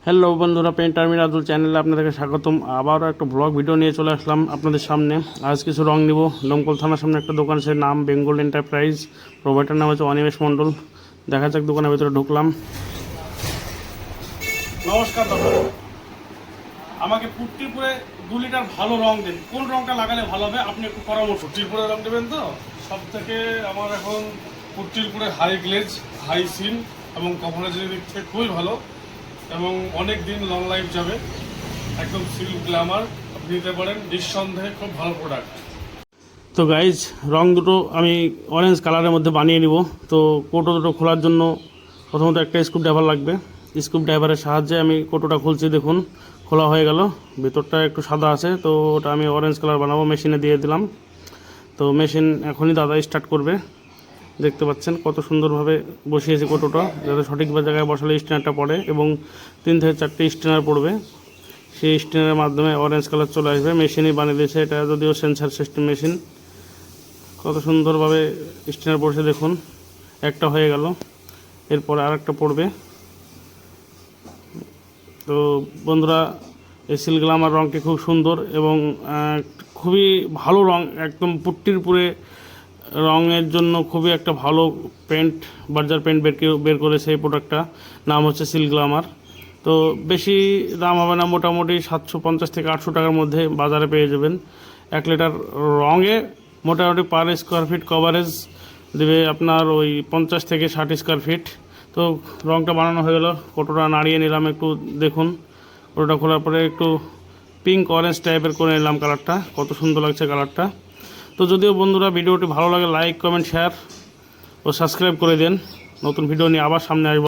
Hello বন্ধুরা, painter Mirajul চ্যানেলে আপনাদেরকে স্বাগতম। আবারও একটা ব্লগ ভিডিও নিয়ে চলে আসলাম আপনাদের সামনে। আজ কিছু রং নিব। দমকল থানার সামনে একটা দোকান, সে নাম বেঙ্গল এন্টারপ্রাইজ, প্রোভাইডার নাম হচ্ছে অনিমেষ মণ্ডল। দেখা যাক, দোকানের ভিতরে ঢুকলাম। নমস্কার দাদা, আমাকে পুট্টিরপুরে 2 লিটার ভালো রং দিন। কোন রংটা লাগালে ভালো হবে, আপনি একটু পরামর্শ। পুট্টিরপুরে রং দেবেন তো? সব থেকে আমার এখন পুট্টিরপুরে হাই গ্লেজ, হাই সিম এবং কভারেজের দিক থেকে খুবই ভালো এবং অনেক দিন লং লাইফ যাবে। একদম সিল্ক গ্ল্যামার আপনি নিতে পারেন, নিঃসন্দেহে খুব ভালো প্রোডাক্ট। তো গাইজ, রং দুটো আমি অরেঞ্জ কালারের মধ্যে বানিয়ে নিব। তো কোটো দুটো খোলার জন্য প্রথমত একটা স্ক্রু ড্রাইভার লাগবে। স্ক্রু ড্রাইভারের সাহায্যে আমি কোটোটা খুলছি। দেখুন, খোলা হয়ে গেল। ভেতরটা একটু সাদা আছে, তো ওটা আমি অরেঞ্জ কালার বানাবো। মেশিনে দিয়ে দিলাম। তো মেশিন এখনই দাদা স্টার্ট করবে। দেখতে পাচ্ছেন কত সুন্দরভাবে বসিয়েছে কোটোটা, যাতে সঠিক জায়গায় বসালে স্ট্যান্ডারটা পড়ে এবং 3 থেকে 4টে স্ট্যান্ডার পড়বে। সেই স্ট্যান্ডারের মাধ্যমে অরেঞ্জ কালার চলে আসবে। মেশিনই বানিয়ে দিয়েছে, এটা যদিও সেন্সার সিস্টেম মেশিন। কত সুন্দরভাবে স্ট্যান্ডার পড়ছে দেখুন। একটা হয়ে গেল, এরপরে আর একটা পড়বে। তো বন্ধুরা, এই সিল্ক গ্ল্যামার রঙটি খুব সুন্দর এবং খুবই ভালো রং। একদম পুট্টিরপুরে রঙের জন্য খুবই একটা ভালো পেন্ট, বার্জার পেন্ট বের করেছে। এই প্রোডাক্টটা নাম হচ্ছে সিল্ক গ্ল্যামার। তো বেশি দাম হবে না, মোটামুটি 750 থেকে 800 টাকার মধ্যে বাজারে পেয়ে যাবেন। 1 লিটার রঙে মোটামুটি পার স্কোয়ার ফিট কভারেজ দেবে আপনার ওই 50 থেকে 60 স্কোয়ার ফিট। তো রঙটা বানানো হয়ে গেল। কোটোটা নাড়িয়ে নিলাম একটু। দেখুন, কোটোটা খোলার পরে একটু পিঙ্ক অরেঞ্জ টাইপের করে নিলাম কালারটা। কত সুন্দর লাগছে কালারটা। তো যদিও বন্ধুরা ভিডিওটি ভালো লাগে, লাইক কমেন্ট শেয়ার ও সাবস্ক্রাইব করে দেন। নতুন ভিডিও নিয়ে আবার সামনে আসবো।